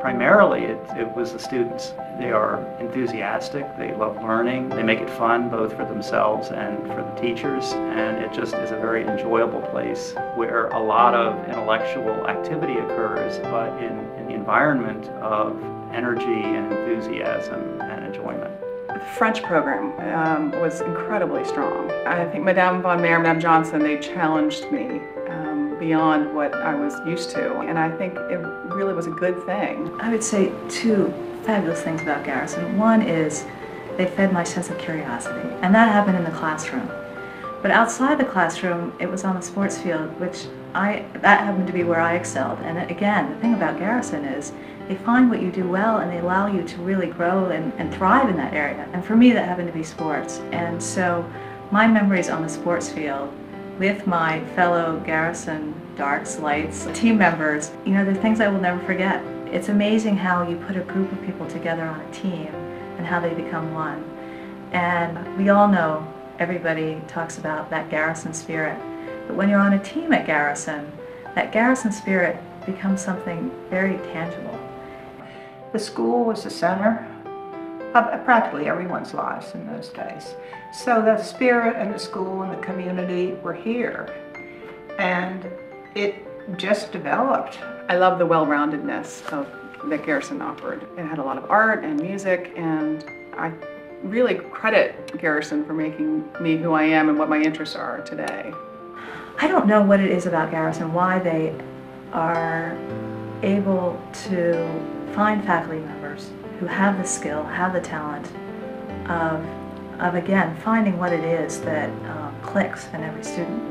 primarily it was the students. They are enthusiastic, they love learning, they make it fun both for themselves and for the teachers, and it just is a very enjoyable place where a lot of intellectual activity occurs, but in the environment of energy and enthusiasm and enjoyment. The French program was incredibly strong. I think Madame von Mayer, Madame Johnson, they challenged me beyond what I was used to, and I think it really was a good thing. I would say two fabulous things about Garrison. One is they fed my sense of curiosity, and that happened in the classroom. But outside the classroom, it was on the sports field, which that happened to be where I excelled. And again, the thing about Garrison is they find what you do well and they allow you to really grow and thrive in that area. And for me, that happened to be sports. And so my memories on the sports field with my fellow Garrison darks, lights, team members, you know, they're things I will never forget. It's amazing how you put a group of people together on a team and how they become one. And we all know, everybody talks about that Garrison spirit. But when you're on a team at Garrison, that Garrison spirit becomes something very tangible. The school was the center of practically everyone's lives in those days. So the spirit and the school and the community were here, and it just developed. I love the well-roundedness that Garrison offered. It had a lot of art and music, and I really credit Garrison for making me who I am and what my interests are today. I don't know what it is about Garrison, why they are able to find faculty members who have the skill, have the talent of again, finding what it is that clicks in every student.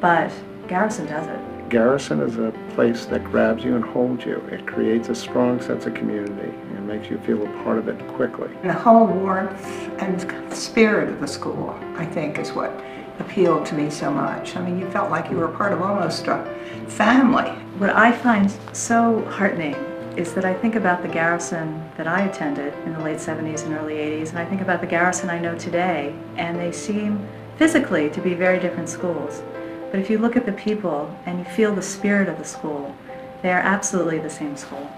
But Garrison does it. Garrison is a place that grabs you and holds you. It creates a strong sense of community and makes you feel a part of it quickly. And the whole warmth and spirit of the school, I think, is what appealed to me so much. I mean, you felt like you were part of almost a family. What I find so heartening is that I think about the Garrison that I attended in the late 70s and early 80s, and I think about the Garrison I know today, and they seem physically to be very different schools. But if you look at the people and you feel the spirit of the school, they are absolutely the same school.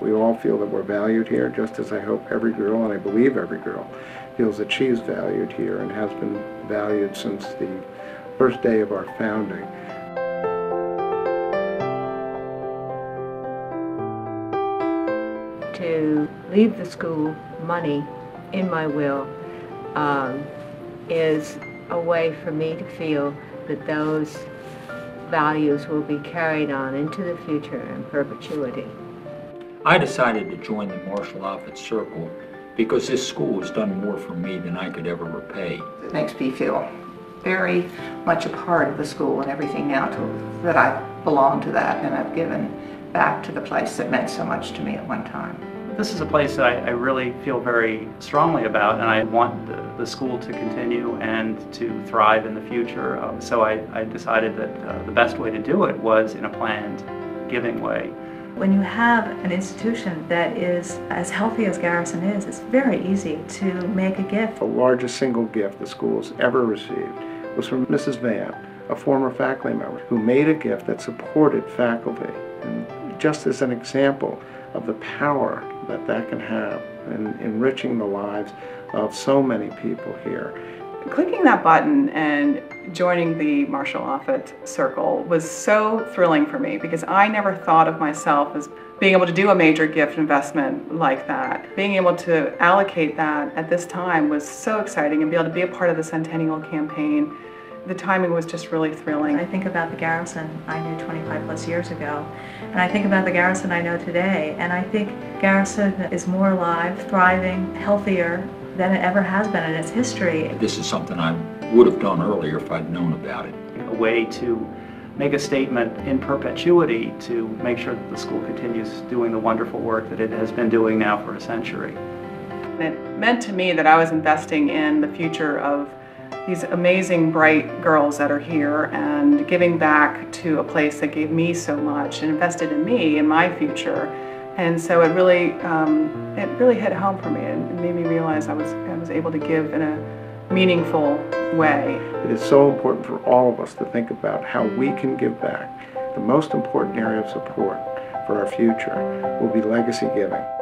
We all feel that we're valued here, just as I hope every girl, and I believe every girl, feels that she's valued here and has been valued since the first day of our founding. To leave the school money in my will is a way for me to feel that those values will be carried on into the future in perpetuity. I decided to join the Marshall Office Circle because this school has done more for me than I could ever repay. It makes me feel very much a part of the school and everything now that I belong to that, and I've given back to the place that meant so much to me at one time. This is a place that I really feel very strongly about, and I want the school to continue and to thrive in the future. So I decided that the best way to do it was in a planned giving way. When you have an institution that is as healthy as Garrison is, it's very easy to make a gift. The largest single gift the school has ever received was from Mrs. Van, a former faculty member, who made a gift that supported faculty. And just as an example of the power that that can have in enriching the lives of so many people here. Clicking that button and joining the Marshall Office Circle was so thrilling for me because I never thought of myself as being able to do a major gift investment like that. Being able to allocate that at this time was so exciting, and be able to be a part of the Centennial campaign. The timing was just really thrilling. I think about the Garrison I knew 25 plus years ago, and I think about the Garrison I know today, and I think Garrison is more alive, thriving, healthier than it ever has been in its history. This is something I would have done earlier if I'd known about it. A way to make a statement in perpetuity to make sure that the school continues doing the wonderful work that it has been doing now for a century. It meant to me that I was investing in the future of these amazing, bright girls that are here, and giving back to a place that gave me so much and invested in me and my future. And so it really hit home for me, and it made me realize I was able to give in a meaningful way. It is so important for all of us to think about how we can give back. The most important area of support for our future will be legacy giving.